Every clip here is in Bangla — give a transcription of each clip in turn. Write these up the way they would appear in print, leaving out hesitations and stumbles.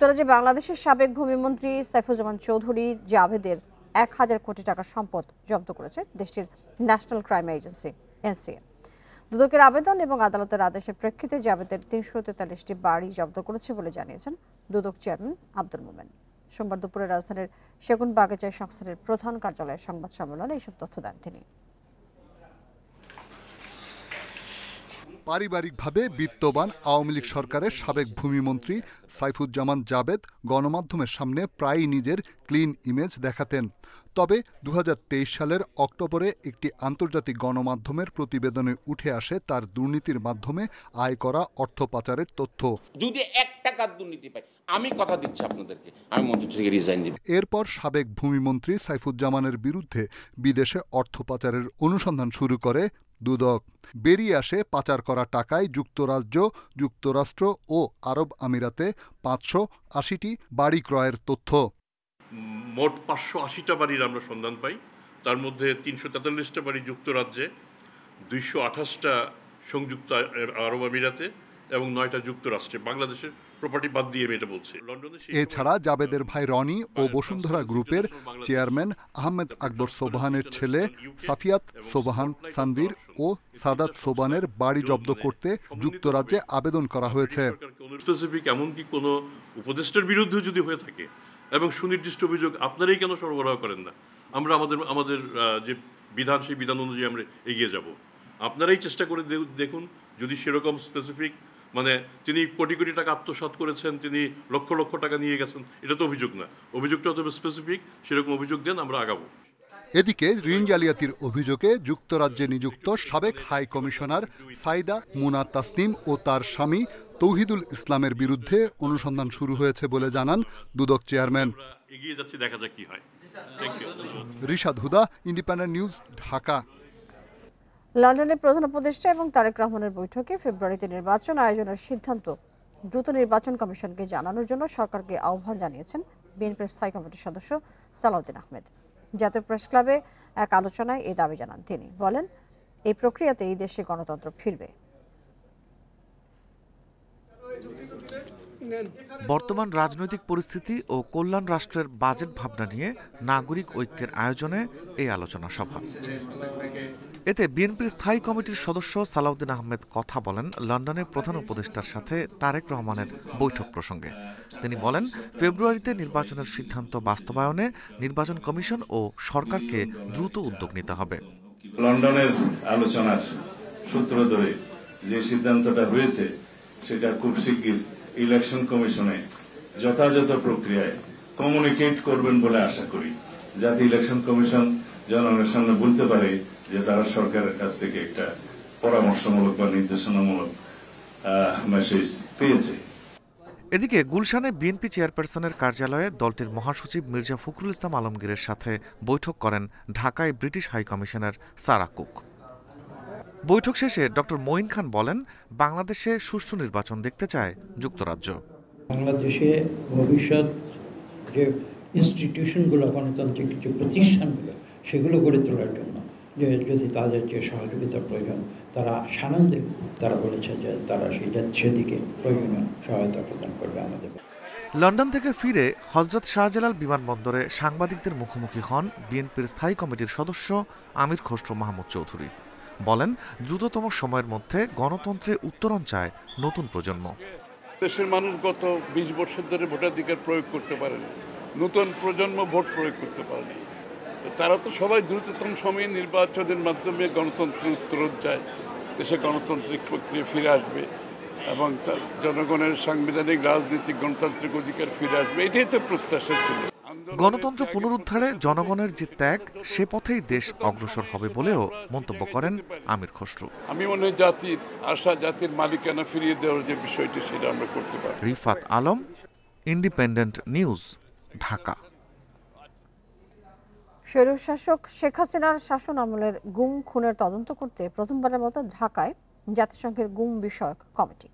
যুক্তরাজ্যে বাংলাদেশের সাবেক ভূমিমন্ত্রী সাইফুজ্জামান চৌধুরী জাভেদের ১,০০০ কোটি টাকার সম্পদ জব্দ করেছে দেশটির ন্যাশনাল ক্রাইম এজেন্সি এনসিএ। দুদকের আবেদন এবং আদালতের আদেশের প্রেক্ষিতে জাভেদের ৩৪৩টি বাড়ি জব্দ করেছে বলে জানিয়েছেন দুদক চেয়ারম্যান আব্দুল মোমেন। সোমবার দুপুরে রাজধানীর সেগুনবাগিচায় সংস্থাটির প্রধান কার্যালয়ের সংবাদ সম্মেলনে এইসব তথ্য দেন তিনি। পারিবারিকভাবে বিত্তবান আওয়ামী লীগ সরকারের সাবেক ভূমিমন্ত্রী সাইফুজ্জামান জাভেদ গণমাধ্যমের সামনে প্রায়ই নিজের ক্লিন ইমেজ দেখাতেন। তবে ২০২৩ সালের অক্টোবরে একটি আন্তর্জাতিক গণমাধ্যমের প্রতিবেদনে উঠে আসে তার দুর্নীতির মাধ্যমে আয় করা অর্থ পাচারের তথ্য। যদি ১ টাকার দুর্নীতি পাই, আমি কথা দিচ্ছি আপনাদেরকে, আমি মন্ত্রী থেকে রিজাইন দিব। এরপর সাবেক ভূমিমন্ত্রী সাইফুজ্জামানের বিরুদ্ধে বিদেশে অর্থ পাচারের অনুসন্ধান শুরু করে দুদক। বেরিয়ে আসে পাচার করা টাকায় যুক্তরাজ্য, যুক্তরাষ্ট্র ও আরব আমিরাতে ৫৮০টি বাড়ি ক্রয়ের তথ্য। মোট ৫৮০টা বাড়ির আমরা সন্ধান পাই। তার মধ্যে ৩৪৩টা বাড়ি যুক্তরাজ্যে, ২২৮টা সংযুক্ত আরব আমিরাতে এবং ৯টা যুক্তরাষ্ট্রে। বাংলাদেশের প্রপার্টি বাদ দিয়ে আমি এটা বলছি। এছাড়া জাবেদের ভাই রনি ও বসুন্ধরা গ্রুপের চেয়ারম্যান আহমেদ আকবর সোবহানের ছেলে সাফিয়াত সোবহান সানভীর ও সাদাত সোবহানের বাড়ি জব্দ করতে যুক্তরাজ্যে আবেদন করা হয়েছে। স্পেসিফিক এমনকি কোনো উপদেষ্টার বিরুদ্ধে যদি হয়ে থাকে এবং সুনির্দিষ্ট অভিযোগ, আপনারাই কেন সরবরাহ করেন না? আমরা আমাদের যে বিধান, সেই বিধান অনুযায়ী আমরা এগিয়ে যাব। আপনারাই চেষ্টা করে দেখুন, যদি সেরকম স্পেসিফিক, মানে তিনি কোটি কোটি টাকা আত্মসাৎ করেছেন, তিনি লক্ষ লক্ষ টাকা নিয়ে গেছেন, এটা তো অভিযোগ না। অভিযোগটা হতে স্পেসিফিক, সেরকম অভিযোগ দেন, আমরা আগাবো। এদিকে ঋণ জালিয়াতির অভিযোগে যুক্তরাজ্যে নিযুক্ত সাবেক হাই কমিশনার সাইদা মুনা তাসনিম ও তার স্বামী তৌহিদুল ইসলামের বিরুদ্ধে অনুসন্ধান শুরু হয়েছে বলে জানান দুদক চেয়ারম্যান। এগিয়ে যাচ্ছি, দেখা যাক কি হয়। রিশাদ হুদা, ইন্ডিপেন্ডেন্ট নিউজ, ঢাকা। লন্ডনের প্রধান উপদেষ্টা এবং তারেক রহমানের বৈঠকে ফেব্রুয়ারিতে নির্বাচন আয়োজনের সিদ্ধান্ত দ্রুত নির্বাচন কমিশনকে জানানোর জন্য সরকারকে আহ্বান জানিয়েছেন বিএনপির স্থায়ী কমিটির সদস্য সালাউদ্দিন আহমেদ। জাতীয় প্রেস ক্লাবে এক আলোচনায় এই দাবি জানান তিনি। বলেন, এই প্রক্রিয়াতে এই দেশে গণতন্ত্র ফিরবে। বর্তমান রাজনৈতিক পরিস্থিতি ও কল্যাণ রাষ্ট্রের বাজেট ভাবনা নিয়ে নাগরিক ঐক্যের আয়োজনে এই আলোচনা সভা। এতে বিএনপির স্থায়ী কমিটির সদস্য সালাউদ্দিন আহমেদ কথা বলেন লন্ডনের প্রধান উপদেষ্টার সাথে তারেক রহমানের বৈঠক প্রসঙ্গে। তিনি বলেন, ফেব্রুয়ারিতে নির্বাচনের সিদ্ধান্ত বাস্তবায়নে নির্বাচন কমিশন ও সরকারকে দ্রুত উদ্যোগ নিতে হবে। লন্ডনের আলোচনার সূত্র ধরে যে সিদ্ধান্তটা হয়েছে, সেটা খুব শিগগির ইলেকশন কমিশনে যথাযথ প্রক্রিয়ায় কমিউনিকেট করবেন বলে আশা করি, যাতে ইলেকশন কমিশন জনগণের সামনে বলতে পারে যে তারা সরকারের কাছ থেকে একটা পরামর্শমূলক বা নির্দেশনামূলক মেসেজ পেয়েছে। এদিকে গুলশানে বিএনপি চেয়ারপারসনের কার্যালয়ে দলটির মহাসচিব মির্জা ফখরুল ইসলাম আলমগীরের সাথে বৈঠক করেন ঢাকায় British high commissioner Sarah Cook. বৈঠক শেষে ডক্টর মঈন খান বলেন, বাংলাদেশে সুষ্ঠু নির্বাচন দেখতে চায় যুক্তরাজ্য। বাংলাদেশে ভবিষ্যৎ যে ইনস্টিটিউশনগুলো, গণতান্ত্রিক যে প্রতিষ্ঠানগুলো, সেগুলো গড়ে তোলার জন্য যে যদি তাদের যে সহযোগিতার প্রয়োজন, তারা সানন্দে তারা বলেছে যে তারা সেদিকে প্রয়োজনীয় সহায়তা প্রদান করবে আমাদের। লন্ডন থেকে ফিরে হযরত শাহজালাল বিমানবন্দরে সাংবাদিকদের মুখোমুখি হন বিএনপির স্থায়ী কমিটির সদস্য আমির খসরু মাহমুদ চৌধুরী। বলেন, দ্রুততম সময়ের মধ্যে গণতন্ত্রে উত্তরণ চায় নতুন প্রজন্ম। দেশের মানুষ গত ২০ বছর ধরে ভোটাধিকার প্রয়োগ করতে পারেনি, নতুন প্রজন্ম ভোট প্রয়োগ করতে পারেনি। তারা তো সবাই দ্রুততম সময়ে নির্বাচনের মাধ্যমে গণতন্ত্রের উত্তরণ চায়, দেশে গণতান্ত্রিক প্রক্রিয়া ফিরে আসবে এবং জনগণের সাংবিধানিক রাজনৈতিক গণতান্ত্রিক অধিকার ফিরে আসবে, এটাই তো প্রত্যাশা ছিল। গণতন্ত্র পুনরুদ্ধারে জনগণের যে ত্যাগ, সে পথেই দেশ অগ্রসর হবে বলেও মন্তব্য করেন আমির খসরু। আমি মনে হয় জাতির আশা, জাতির মালিকানা ফিরিয়ে দেওয়ার যে বিষয়টি, সেটা আমরা করতে পারি। Rifat Alam, Independent News, Dhaka. স্বৈরশাসক শেখ হাসিনার শাসন আমলের গুম খুনের তদন্ত করতে প্রথমবারের মতো ঢাকায় জাতিসংঘের গুম বিষয়ক কমিটি।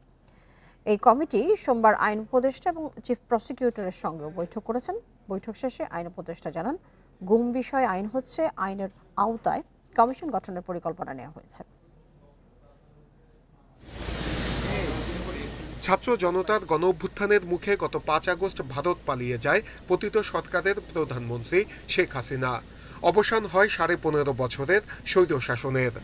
এই কমিটি সোমবার আইন উপদেষ্টা এবং চিফ প্রসিকিউটরের সঙ্গেও বৈঠক করেছেন। বৈঠক শেষে আইন উপদেষ্টা জানান, গুম বিষয় আইন হচ্ছে, আইনের আওতায় কমিশন গঠনের পরিকল্পনা নেওয়া হয়েছে। ছাত্র জনতার গণ অভ্যুত্থানের মুখে গত 5 আগস্ট ভারত পালিয়ে যায় পতিত সরকারের প্রধানমন্ত্রী শেখ হাসিনা। অবসান হয় 15.5 বছরের স্বৈরশাসনের।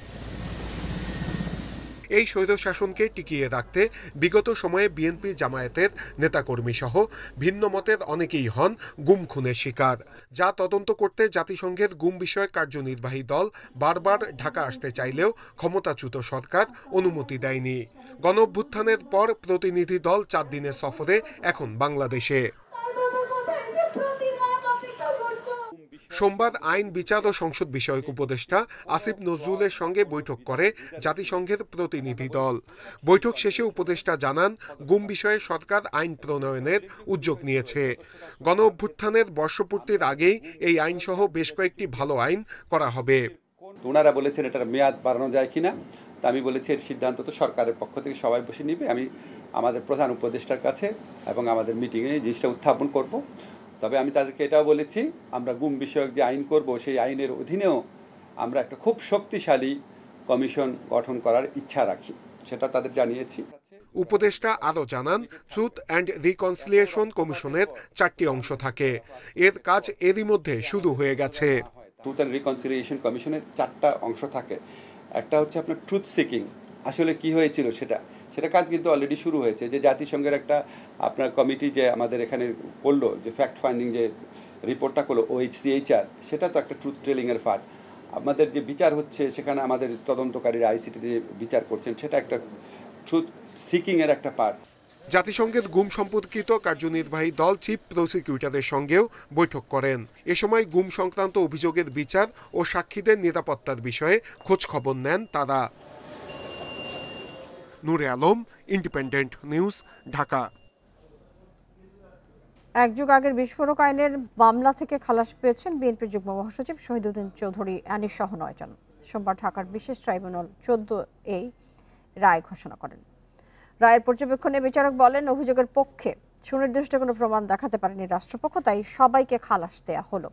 এই স্বৈরশাসনকে টিকিয়ে রাখতে বিগত সময়ে বিএনপি জামায়াতের নেতাকর্মী সহ ভিন্ন মতের অনেকেই হন গুম খুনের শিকার, যা তদন্ত করতে জাতিসংঘের গুম বিষয়ক কার্যনির্বাহী দল বারবার ঢাকা আসতে চাইলেও ক্ষমতাচ্যুত সরকার অনুমতি দেয়নি। গণ অভ্যুত্থানের পর প্রতিনিধি দল 4 দিনের সফরে এখন বাংলাদেশে। সোমবার আইন, বিচার ও সংসদ বিষয়ক উপদেষ্টা আসিফ নজরুলের সঙ্গে বৈঠক করে জাতিসংঘের প্রতিনিধি দল। বৈঠক শেষে উপদেষ্টা জানান, গুম বিষয়ে সরকার আইন প্রণয়নের উদ্যোগ নিয়েছে। গণ অভ্যুত্থানের বর্ষপূর্তির আগেই এই আইন সহ বেশ কয়েকটি ভালো আইন করা হবে। ওনারা বলেছেন এটার মেয়াদ বাড়ানো যায় কিনা, তা আমি বলেছি এর সিদ্ধান্ত তো সরকারের পক্ষ থেকে সবাই বসে নিবে। আমি আমাদের প্রধান উপদেষ্টার কাছে এবং আমাদের মিটিংয়ে জিনিসটা উত্থাপন করব। তবে আমি তাদেরকে এটাও বলেছি, আমরা গুম বিষয়ক যে আইন করব সেই আইনের অধীনেও আমরা একটা খুব শক্তিশালী কমিশন গঠন করার ইচ্ছা রাখি, সেটা তাদের জানিয়েছি। উপদেষ্টা আরও জানান, ট্রুথ অ্যান্ড রিকনসিলিয়েশন কমিশনের 4টি অংশ থাকে। এর কাজ এরই মধ্যে শুরু হয়ে গেছে। ট্রুথ অ্যান্ড রিকনসিলিয়েশন কমিশনের 4টা অংশ থাকে। একটা হচ্ছে আপনার ট্রুথ সিকিং, আসলে কি হয়েছিল সেটা কাজ কিন্তু অলরেডি শুরু হয়েছে। যে জাতিসংঘের একটা আপনার কমিটি যে আমাদের এখানে করলো, যে ফ্যাক্ট ফাইন্ডিং যে রিপোর্টটা করলো OHCHR, সেটা তো একটা ট্রুথ টেলিংয়ের পার্ট। আমাদের যে বিচার হচ্ছে সেখানে আমাদের তদন্তকারীরা ICTতে যে বিচার করছেন সেটা একটা ট্রুথ সিকিংয়ের একটা পার্ট। জাতিসংঘের গুম সম্পর্কিত কার্যনির্বাহী দল চিফ প্রসিকিউটরের সঙ্গেও বৈঠক করেন। এ সময় গুম সংক্রান্ত অভিযোগের বিচার ও সাক্ষীদের নিরাপত্তার বিষয়ে খোঁজ খবর নেন তারা। নূরে আলম, ইন্ডিপেন্ডেন্ট নিউজ, ঢাকা। এক যুগ আগের বিস্ফোরক আইনের মামলা থেকে খালাস পেয়েছেন বিএনপির যুগ্ম মহাসচিব শহীদউদ্দিন চৌধুরী অ্যানিস সহ 9 জন। সোমবার ঢাকার বিশেষ ট্রাইব্যুনাল 14A রায় ঘোষণা করেন। রায়ের পর্যবেক্ষণে বিচারক বলেন, অভিযোগের পক্ষে সুনির্দিষ্ট কোনো প্রমাণ দেখাতে পারেনি রাষ্ট্রপক্ষ, তাই সবাইকে খালাস দেয়া হলো।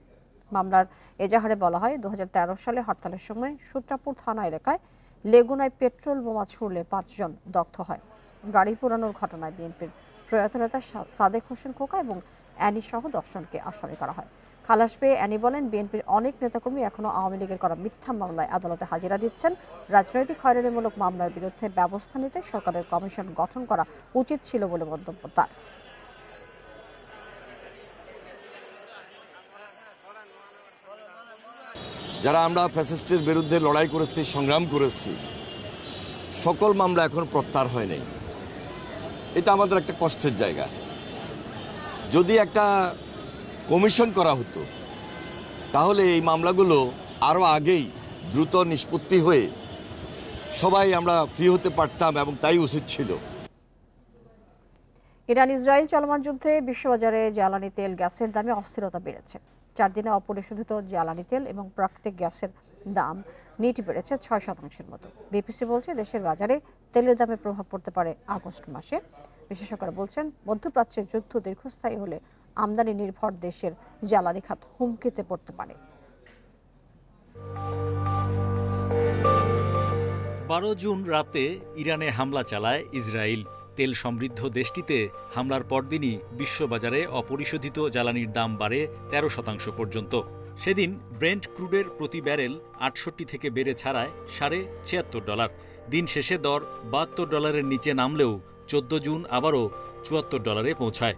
মামলার এজাহারে বলা হয়, 2013 সালে হরতালের সময় সূত্রাপুর থানা এলাকায় লেগুনায় পেট্রোল বোমা ছুড়লে 5 জন দগ্ধ হয়। গাড়ি পোড়ানোর ঘটনায় বিএনপির প্রয়াত নেতা সাদেক হোসেন খোকা এবং অ্যানি সহ 10 জনকে আসামি করা হয়। খালাস পেয়ে অ্যানি বলেন, বিএনপির অনেক নেতাকর্মী এখনো আওয়ামী লীগের করা মিথ্যা মামলায় আদালতে হাজিরা দিচ্ছেন। রাজনৈতিক হয়রানিমূলক মামলার বিরুদ্ধে ব্যবস্থা নিতে সরকারের কমিশন গঠন করা উচিত ছিল বলে মন্তব্য তার। যারা আমরা ফ্যাসিস্টের বিরুদ্ধে লড়াই করেছি, সংগ্রাম করেছি, সকল মামলা এখন প্রত্যাহার হয় নাই। এটা আমাদের একটা কষ্টের জায়গা। যদি একটা কমিশন করা হতো তাহলে এই মামলাগুলো আরও আগেই দ্রুত নিষ্পত্তি হয়ে সবাই আমরা ফ্রি হতে পারতাম এবং তাই উচিত ছিল। ইরান ইসরায়েল চলমান যুদ্ধে বিশ্ববাজারে জ্বালানি তেল, গ্যাসের দামে অস্থিরতা বেড়েছে। 4 দিনে অপরিশোধিত জ্বালানি তেল এবং প্রাকৃতিক গ্যাসের দাম নিট বেড়েছে 6% মতো। বিপিসি বলছে, দেশের বাজারে তেলের দামে প্রভাব পড়তে পারে আগস্ট মাসে। বিশেষজ্ঞরা বলছেন, মধ্যপ্রাচ্যের যুদ্ধ দীর্ঘস্থায়ী হলে আমদানি নির্ভর দেশের জ্বালানি খাত হুমকিতে পড়তে পারে। 12 জুন রাতে ইরানে হামলা চালায় ইসরায়েল। তেল সমৃদ্ধ দেশটিতে হামলার পরদিনই বিশ্ববাজারে অপরিশোধিত জ্বালানির দাম বাড়ে 13% পর্যন্ত। সেদিন ব্রেন্ট ক্রুডের প্রতি ব্যারেল 68 থেকে বেড়ে ছাড়ায় $76। দিন শেষে দর $72 নিচে নামলেও 14 জুন আবারও $74 পৌঁছায়।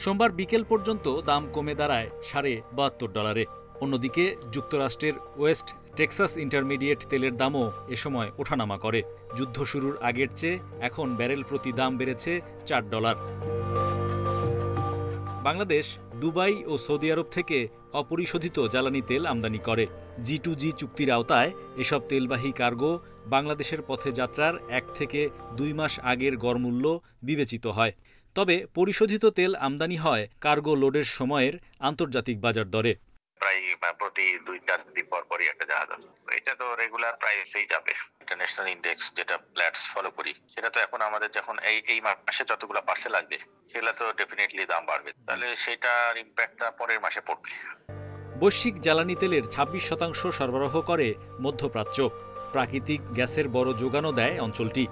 সোমবার বিকেল পর্যন্ত দাম কমে দাঁড়ায় $72.5। অন্যদিকে যুক্তরাষ্ট্রের ওয়েস্ট টেক্সাস ইন্টারমিডিয়েট তেলের দামও এ সময় ওঠানামা করে। যুদ্ধ শুরুর আগের চেয়ে এখন ব্যারেল প্রতি দাম বেড়েছে $4। বাংলাদেশ, দুবাই ও সৌদি আরব থেকে অপরিশোধিত জ্বালানি তেল আমদানি করে। G2G চুক্তির আওতায় এসব তেলবাহী কার্গো বাংলাদেশের পথে যাত্রার 1 থেকে 2 মাস আগের গড়মূল্য বিবেচিত হয়। তবে পরিশোধিত তেল আমদানি হয় কার্গো লোডের সময়ের আন্তর্জাতিক বাজার দরে। প্রায় প্রতি 2-4 দিন পরই একটা জাহাজ আছে। এটা তো রেগুলার প্রাইসেই যাবে। ইন্টারন্যাশনাল ইন্ডেক্স যেটা প্ল্যাটস ফলো করি, সেটা তো এখন আমাদের যখন এই মাসে যতগুলো পার্সেল আসবে সেগুলো তো ডেফিনেটলি দাম বাড়বে, তাহলে সেটার ইম্প্যাক্টটা পরের মাসে পড়বে। বৈশ্বিক জ্বালানি তেলের 26% সরবরাহ করে মধ্যপ্রাচ্য। প্রাকৃতিক গ্যাসের বড় যোগানও দেয় অঞ্চলটি।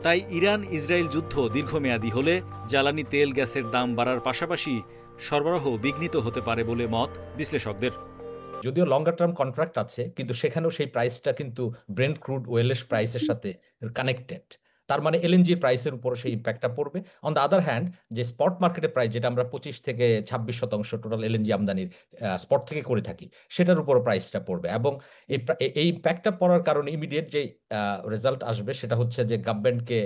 তাই ইরান ইসরায়েল যুদ্ধ দীর্ঘমেয়াদী হলে জ্বালানি তেল গ্যাসের দাম বাড়ার পাশাপাশি সরবরাহ বিঘ্নিত হতে পারে বলে মত বিশ্লেষকদের। যদিও লঙ্গার টার্ম কন্ট্রাক্ট আছে, কিন্তু সেখানেও সেই প্রাইসটা কিন্তু ব্রেন্ট ক্রুড ওয়েলের প্রাইসের সাথে কানেক্টেড। তার মানে এলএনজি প্রাইসের উপরও সেই ইম্প্যাক্টটা পড়বে। অন দ্য আদার হ্যান্ড, যে স্পট মার্কেটের প্রাইস, যেটা আমরা 25 থেকে 26% টোটাল এলএনজি আমদানির স্পট থেকে করে থাকি, সেটার উপরও প্রাইসটা পড়বে। এবং এই ইম্প্যাক্টটা পড়ার কারণে ইমিডিয়েট যে রেজাল্ট আসবে সেটা হচ্ছে যে গভর্নমেন্টকে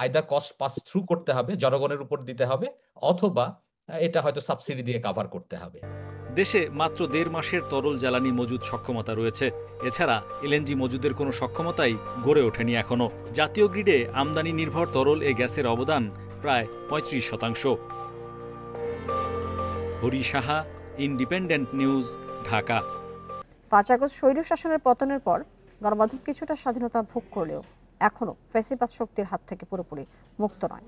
আইদার কস্ট পাস থ্রু করতে হবে, জনগণের উপর দিতে হবে, অথবা এটা হয়তো সাবসিডি দিয়ে কভার করতে হবে। দেশে মাত্র 1.5 মাসের তরল জ্বালানি মজুদ সক্ষমতা রয়েছে। এছাড়া এলএনজি মজুদের কোনো সক্ষমতাই গড়ে ওঠেনি এখনো। জাতীয় গ্রিডে আমদানি নির্ভর তরল এ গ্যাসের অবদান প্রায় 35%। Hari Saha, Independent News, Dhaka. 5 আগস্ট স্বৈরশাসনের পতনের পর গণমাধ্যম কিছুটা স্বাধীনতা ভোগ করলেও এখনও ফ্যাসিবাদ শক্তির হাত থেকে পুরোপুরি মুক্ত নয়।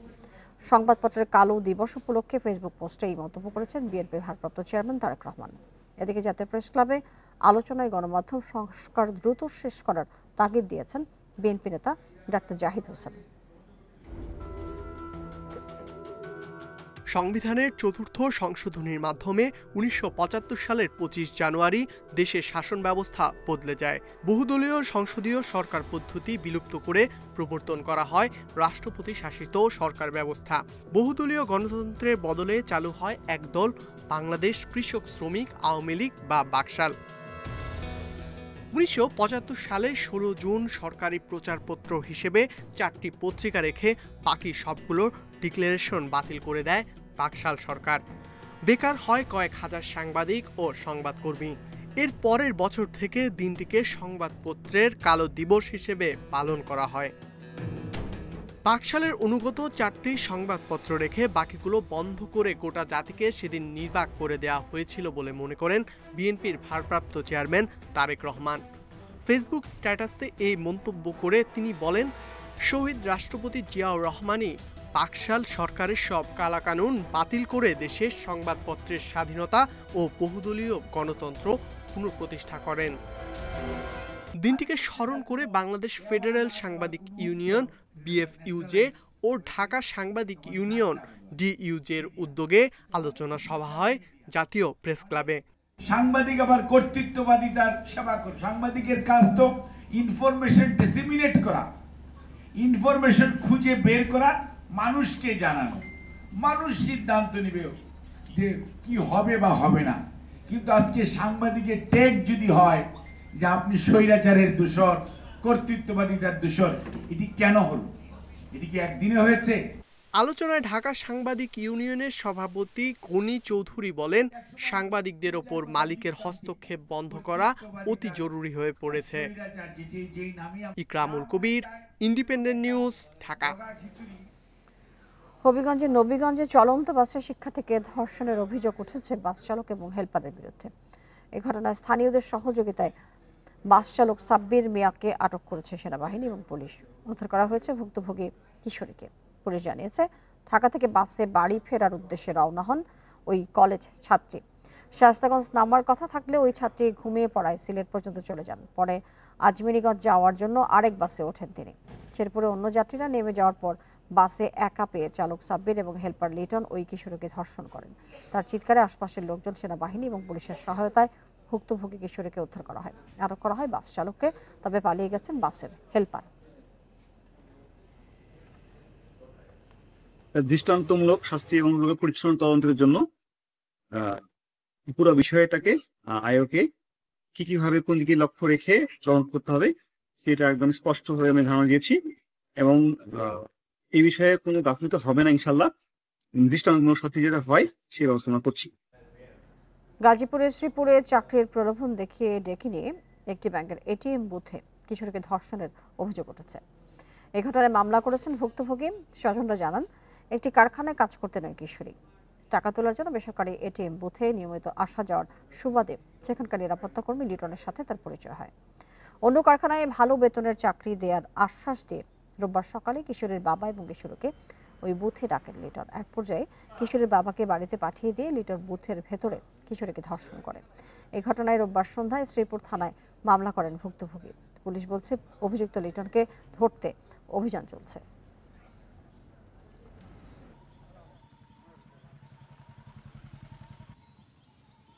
সংবাদপত্রের কালো দিবস উপলক্ষে ফেসবুক পোস্টে এই মন্তব্য করেছেন বিএনপির ভারপ্রাপ্ত চেয়ারম্যান তারেক রহমান। এদিকে জাতীয় প্রেস ক্লাবে আলোচনায় গণমাধ্যম সংস্কার দ্রুত শেষ করার তাগিদ দিয়েছেন বিএনপি নেতা ডাক্তার জাহিদ হোসেন। সংবিধানের ৪র্থ সংশোধনীর মাধ্যমে ১৯৭৫ সালের ২৫ জানুয়ারি দেশের শাসন ব্যবস্থা বদলে যায়। বহুদলীয় সংসদীয় সরকার পদ্ধতি বিলুপ্ত করে প্রবর্তন করা হয় রাষ্ট্রপতি শাসিত সরকার ব্যবস্থা। বহুদলীয় গণতন্ত্রের বদলে চালু হয় একদল বাংলাদেশ কৃষক শ্রমিক আওয়ামী লীগ বা বাকশাল। ১৯৭৫ সালে ১৬ জুন সরকারি প্রচারপত্র হিসেবে 4টি পত্রিকা রেখে বাকি সবগুলোর ডিক্লারেশন বাতিল করে দেয় বাকশাল সরকার। বেকার হয় কয়েক হাজার সাংবাদিক ও সংবাদকর্মী। এর পরের বছর থেকে দিনটিকে সংবাদপত্রের কালো দিবস হিসেবে পালন করা হয়। বাকশালের অনুগত 4টি সংবাদপত্র রেখে বাকিগুলো বন্ধ করে গোটা জাতিকে সেদিন নির্বাক করে দেওয়া হয়েছিল বলে মনে করেন বিএনপির ভারপ্রাপ্ত চেয়ারম্যান তারেক রহমান। ফেসবুক স্ট্যাটাসে এই মন্তব্য করে তিনি বলেন, শহীদ রাষ্ট্রপতি জিয়াউর রহমানই বাকশাল সরকারের সব কালাকানুন বাতিল করে দেশের সংবাদপত্রের স্বাধীনতা ও বহুদলীয় গণতন্ত্র পুনঃপ্রতিষ্ঠা করেন। দিনটিকে স্মরণ করে বাংলাদেশ ফেডারেল সাংবাদিক ইউনিয়ন বিএফইউজে ও ঢাকা সাংবাদিক ইউনিয়ন ডিইউজের উদ্যোগে আলোচনা সভা হয় জাতীয় প্রেস ক্লাবে। সাংবাদিক আবার কর্তৃত্ববাদিতার সেবা করে। সাংবাদিকের কাজ তো ইনফরমেশন ডিসেমিনেট করা, ইনফরমেশন খুঁজে বের করা, মানুষকে জানানো। মানুষ সিদ্ধান্ত নেবে যে কি হবে বা হবে না। কিন্তু আজকে সাংবাদিকের টেক যদি হয় যে আপনি স্বৈরাচারের দূষর, কর্তৃত্ববাদিতার দূষর, এটি কেন হলো? এটি কি একদিনে হয়েছে? আলোচনায় ঢাকা সাংবাদিক ইউনিয়নের সভাপতি গনি চৌধুরী বলেন, সাংবাদিকদের ওপর মালিকের হস্তক্ষেপ বন্ধ করা অতি জরুরি হয়ে পড়েছে। ইকরামুল কবির, ইন্ডিপেন্ডেন্ট নিউজ, ঢাকা। হবিগঞ্জের নবীগঞ্জে চলন্ত বাসের শিক্ষার্থীকে ধর্ষণের অভিযোগ উঠেছে বাস চালক এবং হেলপারের বিরুদ্ধে। এ ঘটনায় স্থানীয়দের সহযোগিতায় বাস চালক সাব্বির মিয়াকে আটক করেছে সেনাবাহিনী এবং পুলিশ। উদ্ধার করা হয়েছে ভুক্তভোগী কিশোরীকে। পুলিশ জানিয়েছে, ঢাকা থেকে বাসে বাড়ি ফেরার উদ্দেশ্যে রওনা হন ওই কলেজ ছাত্রী। শায়েস্তাগঞ্জ নামার কথা থাকলে ওই ছাত্রী ঘুমিয়ে পড়ায় সিলেট পর্যন্ত চলে যান। পরে আজমিরিগঞ্জ যাওয়ার জন্য আরেক বাসে ওঠেন তিনি। শেরপুরে অন্য যাত্রীরা নেমে যাওয়ার পর বাসে একা পেয়ে চালক সাব্বির এবং হেলপার লিটন ওই কিশোরীকে ধর্ষণ করেন। তার চিৎকারে আশপাশের লোকজন, সেনাবাহিনী এবং পুলিশের সহায়তায় ভুক্তভোগী কিশোরীকে উদ্ধার করা হয়। আটক করা হয় বাস চালককে, তবে পালিয়ে গেছেন বাসের হেলপার। দৃষ্টান্তমূলক শাস্তি এবং পরিচ্ছন্ন তদন্তের জন্য পুরো বিষয়টাকে আয়োগকে কিভাবে কোন দিকে লক্ষ্য রেখে তদন্ত করতে হবে সেটা একদম স্পষ্টভাবে আমি ধারণা দিয়েছি এবং এই বিষয়ে কোনো গাফিলতি হবে না ইনশাল্লাহ। দৃষ্টান্তমূলক শাস্তি যেটা হয় সেই ব্যবস্থা আমরা করছি। গাজীপুরের শ্রীপুরে চাকরির প্রলোভন দেখিয়ে ডেকে নিয়ে একটি ব্যাংকের এটিএম বুথে কিশোরীকে ধর্ষণের অভিযোগ উঠেছে। এই ঘটনায় মামলা করেছেন ভুক্তভোগী স্বজনরা। জানান, একটি কারখানায় কাজ করতেন ওই কিশোরী। টাকা তোলার জন্য বেসরকারি এটিএম বুথে নিয়মিত আসা যাওয়ার সুবাদে সেখানকার নিরাপত্তা কর্মী লিটনের সাথে তার পরিচয় হয়। অন্য কারখানায় ভালো বেতনের চাকরি দেওয়ার আশ্বাস দিয়ে রোববার সকালে কিশোরীর বাবা এবং কিশোরীকে ওই বুথে ডাকেন লিটন। এক পর্যায়ে কিশোরীর বাবাকে বাড়িতে পাঠিয়ে দিয়ে লিটন বুথের ভেতরে কিশোরীকে ধর্ষণ করে। এই ঘটনায় রোববার সন্ধ্যায় শ্রীপুর থানায় মামলা করেন ভুক্তভোগী। পুলিশ বলছে, অভিযুক্ত লিটনকে ধরতে অভিযান চলছে।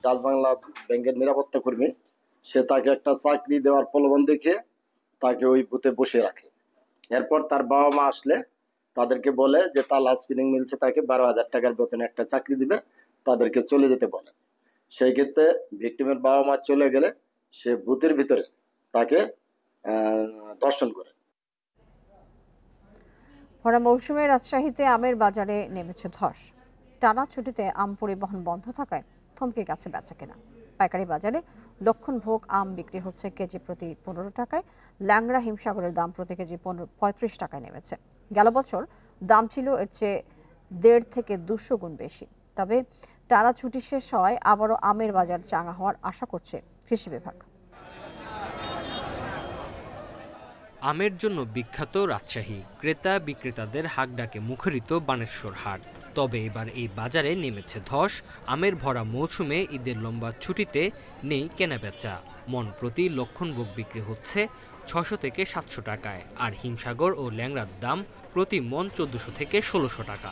ডাচ বাংলা ব্যাংকের নিরাপত্তা কর্মী, সে তাকে একটা চাকরি দেওয়ার প্রলোভন দেখিয়ে তাকে ওই বুথে বসে রাখে। এরপর তার বাবা মা আসলে তাদেরকে বলে যে তালা স্পিনিং মিলছে তাকে 12,000 টাকার বেতনে একটা চাকরি দিবে, তাদেরকে চলে যেতে বলে। সেই ক্ষেত্রে ভিকটিমের বাবা মা চলে গেলে সে বুথের ভিতরে তাকে দর্শন করে। ভরা মৌসুমে রাজশাহীতে আমের বাজারে নেমেছে ধস। টানা ছুটিতে আম পরিবহন বন্ধ থাকায় থমকে গেছে বেচাকেনা। পাইকারি বাজারে লক্ষণভোগ আম বিক্রি হচ্ছে কেজি প্রতি 15 টাকায়। ল্যাংড়া হিমসাগরের দাম প্রতি কেজি 35 টাকায় নেমেছে। গেল বছর দাম ছিল এর চেয়ে 1.5 থেকে 200 গুণ বেশি। তবে টানা ছুটি শেষ হওয়ায় আবারও আমের বাজার চাঙা হওয়ার আশা করছে কৃষি বিভাগ। আমের জন্য বিখ্যাত রাজশাহী, ক্রেতা বিক্রেতাদের হাঁকডাকে মুখরিত বানেশ্বর হাট। তবে এবার এই বাজারে নেমেছে ধস। আমের ভরা মৌসুমে ঈদের লম্বা ছুটিতে নেই কেনাবেচা। মন প্রতি লক্ষণভোগ বিক্রি হচ্ছে 600 থেকে 700 টাকায়, আর হিমসাগর ও ল্যাংড়ার দাম প্রতি মন 1400 থেকে 1600 টাকা।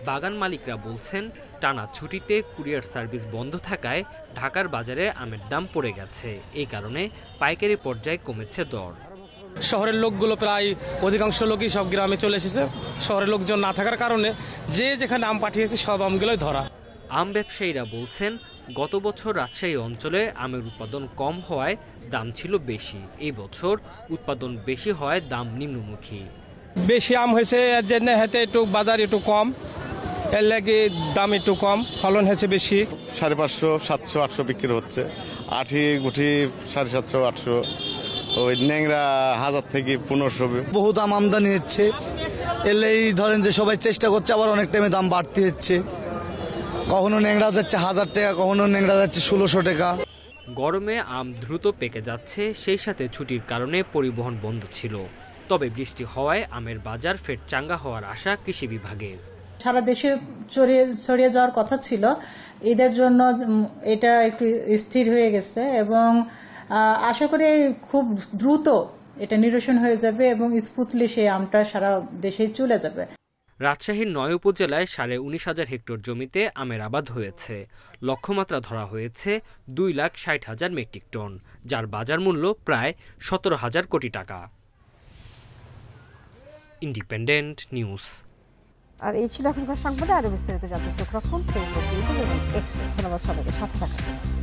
বাগান মালিকরা বলছেন, টানা ছুটিতে কুরিয়ার সার্ভিস বন্ধ থাকায় ঢাকার বাজারে আমের দাম পড়ে গেছে। এই কারণে পাইকারি পর্যায়ে কমেছে দর। শহরের লোকগুলো প্রায় অধিকাংশ লোকই সব গ্রামে চলে এসেছে। শহরের লোকজন না থাকার কারণে যে যেখানে আম পাঠিয়েছে সব আমগুলোই ধরা। আম ব্যবসায়ীরা বলছেন, গত বছর রাজশাহী অঞ্চলে আমের উৎপাদন কম হওয়ায় দাম ছিল বেশি। এই বছর উৎপাদন বেশি হওয়ায় দাম নিম্নমুখী। বেশি আম হয়েছে এর জন্য হাতে একটু বাজার একটু কম, এর লাগে দাম একটু কম, ফলন হয়েছে বেশি। 550, 700, 800 বিক্রি হচ্ছে। আঠি গুঠি 750, 800। ওই ন্যাংরা 1000 থেকে 1500। বহুত আম আমদানি হচ্ছে, এলেই ধরেন যে সবাই চেষ্টা করছে, আবার অনেক টাইমে দাম বাড়তি হচ্ছে। কখনো ন্যাংরা যাচ্ছে 1000 টাকা, কখনো ন্যাংরা যাচ্ছে 1600 টাকা। গরমে আম দ্রুত পেকে যাচ্ছে, সেই সাথে ছুটির কারণে পরিবহন বন্ধ ছিল। তবে বৃষ্টি হওয়ায় আমের বাজার ফের চাঙ্গা হওয়ার আশা কৃষি বিভাগের। সারা দেশে ছড়িয়ে যাওয়ার কথা ছিল, ঈদের জন্য এটা একটু স্থির হয়ে গেছে এবং আশা করি খুব দ্রুত এটা নিরসন হয়ে যাবে এবং স্মুথলি সেই আমটা সারা দেশে চলে যাবে। রাজশাহীর 9 উপজেলায় 19,500 হেক্টর জমিতে আমের আবাদ হয়েছে। লক্ষ্যমাত্রা ধরা হয়েছে 2,60,000 মেট্রিক টন, যার বাজার মূল্য প্রায় 17,000 কোটি টাকা। Independent news. আর এই ছিল এখনকার সংবাদে। আরো বিস্তারিত জানতে চোখ রাখুন ফেসবুক, ইউটিউব এবং এক্সে। ধন্যবাদ সবাইকে, সাথে থাকুন।